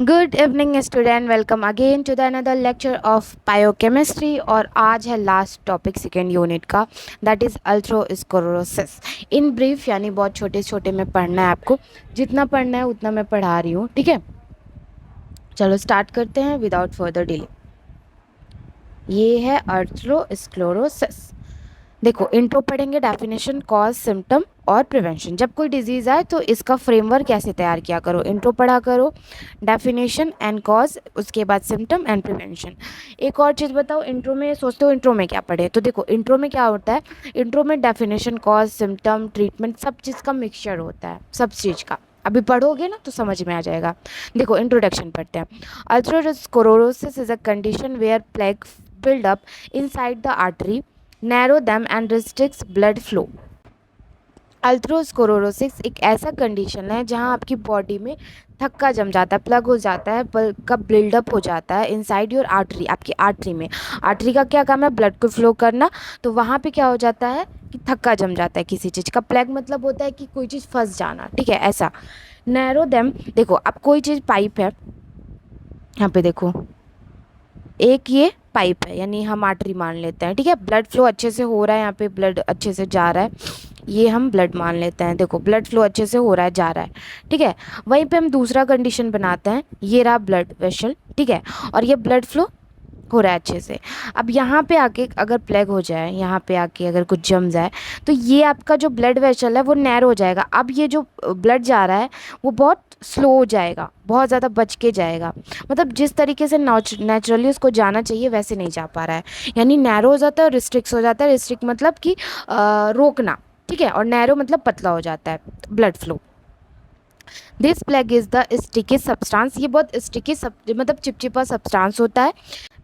Good evening student, welcome again to the another lecture of biochemistry. और आज है last topic second unit का, that is atherosclerosis. In brief यानी बहुत छोटे छोटे में पढ़ना है आपको, जितना पढ़ना है उतना मैं पढ़ा रही हूँ, ठीक है। चलो स्टार्ट करते हैं विदाउट फर्दर डिले। ये है अल्थ्रोस्क्लेरोसिस। देखो इंट्रो पढ़ेंगे, डेफिनेशन, कॉज, सिम्टम और प्रिवेंशन। जब कोई डिजीज़ आए तो इसका फ्रेमवर्क कैसे तैयार किया करो, इंट्रो पढ़ा करो, डेफिनेशन एंड कॉज, उसके बाद सिम्टम एंड प्रिवेंशन। एक और चीज़ बताओ, इंट्रो में सोचते हो इंट्रो में क्या पढ़े, तो देखो इंट्रो में क्या होता है, इंट्रो में डेफिनेशन, कॉज, सिम्टम, ट्रीटमेंट, सब चीज़ का मिक्सचर होता है, सब चीज़ का। अभी पढ़ोगे ना तो समझ में आ जाएगा। देखो इंट्रोडक्शन पढ़ते हैं। Atherosclerosis is a condition where plaque build up inside the artery, narrow them and restricts blood flow। अल्थ्रोस्क्लेरोसिस एक ऐसा कंडीशन है जहां आपकी बॉडी में थक्का जम जाता है, प्लग हो जाता है, का बिल्डअप हो जाता है इनसाइड योर आर्टरी, आपकी आर्टरी में। आर्टरी का क्या काम है, ब्लड को फ्लो करना। तो वहाँ पे क्या हो जाता है कि थक्का जम जाता है किसी चीज़ का। प्लग मतलब होता है कि कोई चीज़ फंस जाना, ठीक है, ऐसा। नैरो देम, देखो अब कोई चीज़ पाइप है, यहाँ पे देखो एक ये पाइप है, यानी हम आर्टरी मान लेते हैं, ठीक है। ब्लड फ्लो अच्छे से हो रहा है, यहाँ पे ब्लड अच्छे से जा रहा है, ये हम ब्लड मान लेते हैं। देखो ब्लड फ्लो अच्छे से हो रहा है, जा रहा है, ठीक है। वहीं पे हम दूसरा कंडीशन बनाते हैं, ये रहा ब्लड वेसल, ठीक है, और ये ब्लड फ्लो हो रहा है अच्छे से। अब यहाँ पे आके अगर प्लेग हो जाए, यहाँ पे आके अगर कुछ जम जाए, तो ये आपका जो ब्लड वेसल है वो नैरो हो जाएगा। अब ये जो ब्लड जा रहा है वो बहुत स्लो हो जाएगा, बहुत ज़्यादा बच के जाएगा। मतलब जिस तरीके से नेचुरली उसको जाना चाहिए वैसे नहीं जा पा रहा है, यानी नैरो हो जाता है, रिस्ट्रिक्ट हो जाता है। रिस्ट्रिक्ट मतलब कि रोकना, ठीक है, और नैरो मतलब पतला हो जाता है blood flow. This plaque is the sticky substance, ये बहुत स्टिकी मतलब चिपचिपा सब्सटेंस होता है,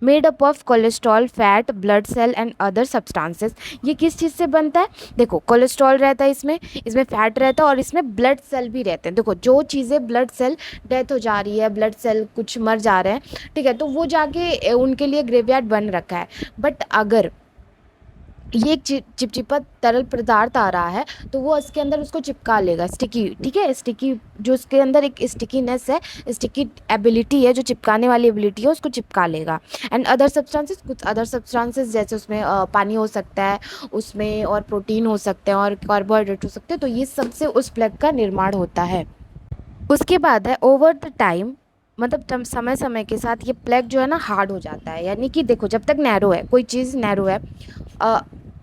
made up of cholesterol, fat, blood cell and other substances. ये किस चीज़ से बनता है, देखो कोलेस्ट्रॉल रहता है इसमें, इसमें फैट रहता है और इसमें ब्लड सेल भी रहते हैं। देखो जो चीज़ें ब्लड सेल डेथ हो जा रही है, ब्लड सेल कुछ मर जा रहे हैं, ठीक है, तो वो जाके उनके लिए ग्रेवयार्ड बन रखा है। बट अगर ये एक चिपचिपा तरल पदार्थ आ रहा है तो वो इसके अंदर उसको चिपका लेगा, स्टिकी, ठीक है। स्टिकी जो उसके अंदर एक स्टिकीनेस है, स्टिकी एबिलिटी है, जो चिपकाने वाली एबिलिटी है, उसको चिपका लेगा। एंड अदर सब्सटेंसेस, कुछ अदर सब्सटेंसेस जैसे उसमें पानी हो सकता है, उसमें और प्रोटीन हो सकते हैं और कार्बोहाइड्रेट हो सकते हैं, तो ये सबसे उस प्लेग का निर्माण होता है। उसके बाद है ओवर द टाइम, मतलब समय समय के साथ ये प्लेग जो है ना हार्ड हो जाता है। यानी कि देखो जब तक नैरो है, कोई चीज़ नैरो है,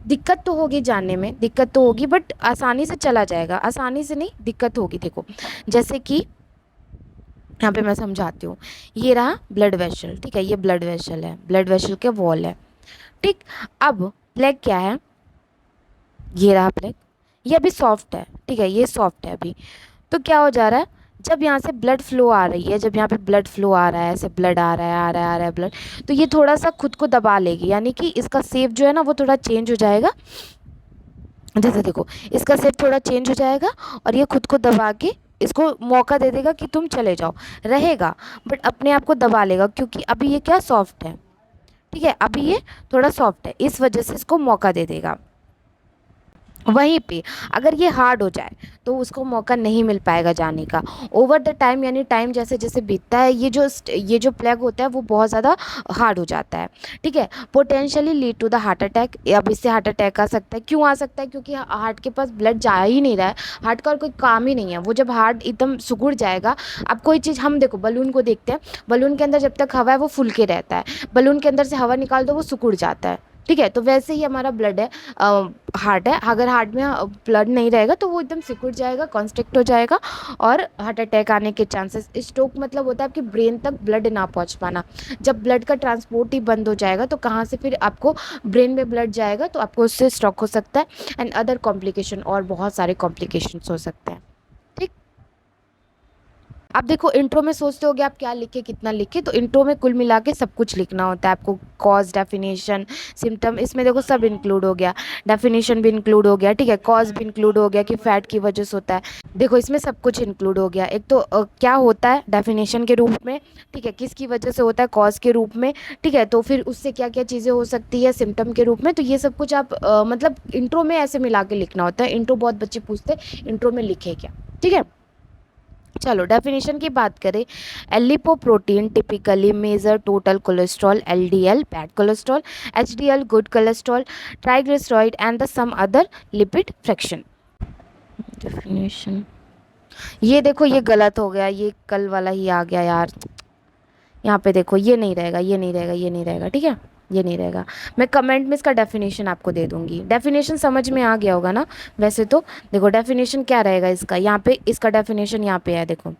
दिक्कत तो होगी जानने में, दिक्कत तो होगी, बट आसानी से चला जाएगा, आसानी से नहीं, दिक्कत होगी। देखो जैसे कि यहाँ पे मैं समझाती हूँ, ये रहा ब्लड वेसल, ठीक है, ये ब्लड वेसल है, ब्लड वेसल के वॉल है, ठीक। अब प्लेग क्या है, ये रहा प्लेग, ये अभी सॉफ्ट है, ठीक है, ये सॉफ्ट है अभी। तो क्या हो जा रहा है, जब यहाँ से ब्लड फ्लो आ रही है, जब यहाँ पे ब्लड फ्लो आ रहा है, ऐसे ब्लड आ रहा है, आ रहा है, आ रहा है ब्लड, तो ये थोड़ा सा खुद को दबा लेगी, यानी कि इसका शेप जो है ना वो थोड़ा चेंज हो जाएगा। जैसे देखो इसका शेप थोड़ा चेंज हो जाएगा और ये खुद को दबा के इसको मौका दे देगा कि तुम चले जाओ, रहेगा, बट अपने आप को दबा लेगा, क्योंकि अभी ये क्या सॉफ्ट है, ठीक है, अभी ये थोड़ा सॉफ्ट है, इस वजह से इसको मौका दे देगा। वहीं पे अगर ये हार्ड हो जाए तो उसको मौका नहीं मिल पाएगा जाने का। ओवर द टाइम, यानी टाइम जैसे जैसे बीतता है, ये जो प्लेग होता है वो बहुत ज़्यादा हार्ड हो जाता है, ठीक है। Potentially lead to the heart attack, अब इससे हार्ट अटैक आ सकता है। क्यों आ सकता है, क्योंकि हार्ट के पास ब्लड जा ही नहीं रहा है, हार्ट का और कोई काम ही नहीं है। वो जब हार्ट एकदम सिकुड़ जाएगा, अब कोई चीज़, हम देखो बलून को देखते हैं, बलून के अंदर जब तक हवा है वो फूल के रहता है, बलून के अंदर से हवा निकाल दो वो सिकुड़ जाता है, ठीक है। तो वैसे ही हमारा ब्लड है, हार्ट है, अगर हार्ट में ब्लड नहीं रहेगा तो वो एकदम सिकुड़ जाएगा, कॉन्स्ट्रिक्ट हो जाएगा और हार्ट अटैक आने के चांसेस। स्ट्रोक मतलब होता है आपकी ब्रेन तक ब्लड ना पहुंच पाना। जब ब्लड का ट्रांसपोर्ट ही बंद हो जाएगा तो कहाँ से फिर आपको ब्रेन में ब्लड जाएगा, तो आपको उससे स्ट्रोक हो सकता है एंड अदर कॉम्प्लिकेशन, और बहुत सारे कॉम्प्लिकेशंस हो सकते हैं, ठीक। अब देखो इंट्रो में सोचते होगे आप क्या लिखे, कितना लिखे, तो इंट्रो में कुल मिला के सब कुछ लिखना होता है आपको। कॉज, डेफिनेशन, सिम्टम, इसमें देखो सब इंक्लूड हो गया, डेफिनेशन भी इंक्लूड हो गया, ठीक है, कॉज भी इंक्लूड हो गया कि फैट की वजह से होता है। देखो इसमें सब कुछ इंक्लूड हो गया। एक तो क्या होता है डेफिनेशन के रूप में, ठीक है, किसकी वजह से होता है कॉज के रूप में, ठीक है, तो फिर उससे क्या क्या चीज़ें हो सकती है सिम्टम के रूप में। तो ये सब कुछ आप मतलब इंट्रो में ऐसे मिला के लिखना होता है। इंट्रो बहुत बच्चे पूछते हैं इंट्रो में लिखे क्या, ठीक है। चलो डेफिनेशन की बात करें, lipoprotein typically measure total cholesterol, LDL bad cholesterol, HDL good cholesterol, triglyceride and the some other lipid fraction. Definition, ये देखो ये गलत हो गया, ये कल वाला ही आ गया यार। यहाँ पे देखो ये नहीं रहेगा, ये नहीं रहेगा, ये नहीं रहेगा, ठीक है, ये नहीं रहेगा। मैं कमेंट में इसका डेफिनेशन आपको दे दूंगी। डेफिनेशन समझ में आ गया होगा ना वैसे तो। देखो डेफिनेशन क्या रहेगा इसका, यहाँ पे इसका डेफिनेशन यहाँ पे है, देखो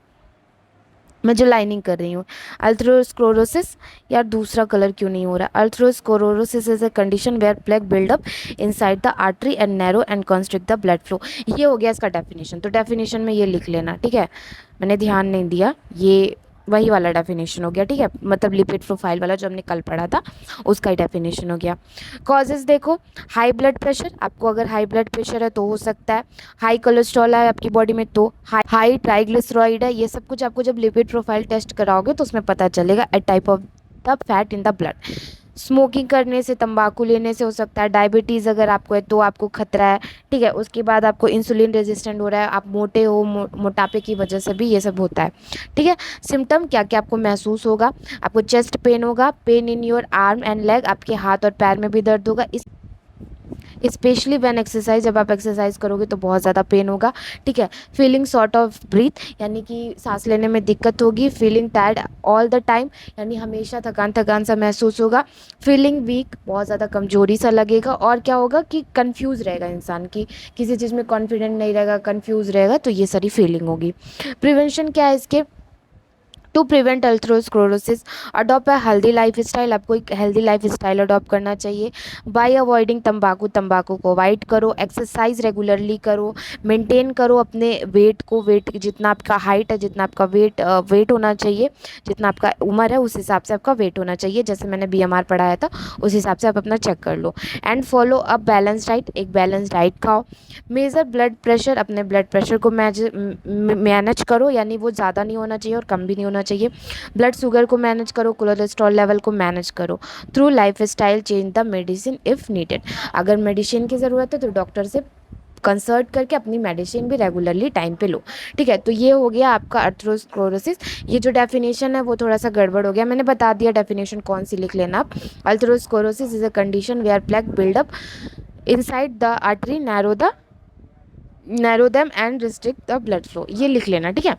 मैं जो लाइनिंग कर रही हूँ। अल्थरोस्क्लेरोसिस, यार दूसरा कलर क्यों नहीं हो रहा। Atherosclerosis is a condition where plaque build up inside the artery and narrow and constrict the blood flow. ये हो गया इसका डेफिनेशन। तो डेफिनेशन में ये लिख लेना, ठीक है, मैंने ध्यान नहीं दिया, ये वही वाला डेफिनेशन हो गया, ठीक है, मतलब लिपिड प्रोफाइल वाला जो हमने कल पढ़ा था उसका ही डेफिनेशन हो गया। कॉजेज देखो, हाई ब्लड प्रेशर, आपको अगर हाई ब्लड प्रेशर है तो हो सकता है। हाई कोलेस्ट्रॉल है आपकी बॉडी में तो, हाई ट्राइग्लिसराइड है, ये सब कुछ आपको जब लिपिड प्रोफाइल टेस्ट कराओगे तो उसमें पता चलेगा। A type of the fat in the blood. Smoking करने से, तंबाकू लेने से हो सकता है। डायबिटीज़ अगर आपको है तो आपको खतरा है, ठीक है। उसके बाद आपको इंसुलिन रेजिस्टेंट हो रहा है, आप मोटे हो, मोटापे की वजह से भी ये सब होता है, ठीक है। सिम्टम क्या क्या आपको महसूस होगा, आपको चेस्ट पेन होगा, pain in your arm and leg, आपके हाथ और पैर में भी दर्द होगा, स्पेशली व्हेन एक्सरसाइज, जब आप एक्सरसाइज करोगे तो बहुत ज़्यादा पेन होगा, ठीक है। फीलिंग शॉर्ट ऑफ ब्रीथ, यानी कि सांस लेने में दिक्कत होगी। Feeling tired all the time, यानी हमेशा थकान थकान सा महसूस होगा। फीलिंग वीक, बहुत ज़्यादा कमजोरी सा लगेगा। और क्या होगा कि कंफ्यूज रहेगा इंसान, की किसी चीज़ में कॉन्फिडेंट नहीं रहेगा, कंफ्यूज रहेगा, तो ये सारी फीलिंग होगी। प्रिवेंशन क्या है इसके, to prevent atherosclerosis adopt a healthy lifestyle, आपको एक हेल्दी लाइफ स्टाइल अडॉप्ट करना चाहिए। बाय अवॉइडिंग तंबाकू, तंबाकू को अवॉइड करो। एक्सरसाइज रेगुलरली करो। मेंटेन करो अपने वेट को, वेट जितना आपका हाइट है, जितना आपका वेट होना चाहिए, जितना आपका उम्र है उस हिसाब से आपका वेट होना चाहिए। जैसे मैंने बीएमआर पढ़ाया था उस हिसाब से आप अपना चेक कर लो। And follow a balance diet, एक बैलेंस डाइट खाओ। मेजर ब्लड प्रेशर, अपने ब्लड प्रेशर को मैनेज करो, यानी वो ज़्यादा नहीं होना चाहिए और कम भी नहीं होना चाहिए। ब्लड शुगर को मैनेज करो, कोलेस्ट्रॉल लेवल को मैनेज करो। Through life style change the medicine if needed, अगर मेडिसिन की ज़रूरत है तो डॉक्टर से कंसल्ट करके अपनी मेडिसिन भी रेगुलरली टाइम पे लो, ठीक है। तो ये हो गया आपका अर्थरोस्क्लेरोसिस। ये जो डेफिनेशन है वो थोड़ा सा गड़बड़ हो गया, मैंने बता दिया डेफिनेशन कौन सी लिख लेना आप। Atherosclerosis is a condition where plaque build up inside the artery, narrow them and restrict the blood flow, ये लिख लेना, ठीक है।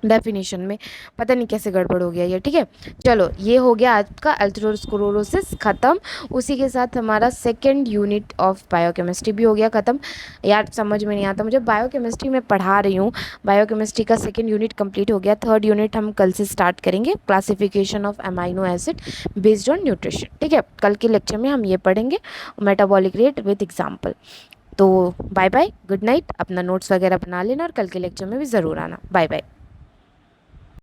डेफिनेशन में पता नहीं कैसे गड़बड़ हो गया ये, ठीक है। चलो ये हो गया आज का अल्थरोस्क्लेरोसिस ख़त्म। उसी के साथ हमारा सेकंड यूनिट ऑफ बायोकेमिस्ट्री भी हो गया ख़त्म। यार समझ में नहीं आता मुझे, बायोकेमिस्ट्री में पढ़ा रही हूँ, बायोकेमिस्ट्री का सेकंड यूनिट कंप्लीट हो गया। थर्ड यूनिट हम कल से स्टार्ट करेंगे, classification of amino acid based on nutrition, ठीक है। कल के लेक्चर में हम ये पढ़ेंगे, मेटाबॉलिक रेट विद एग्जाम्पल। तो बाय बाय, गुड नाइट, अपना नोट्स वगैरह बना लेना और कल के लेक्चर में भी ज़रूर आना। Bye bye.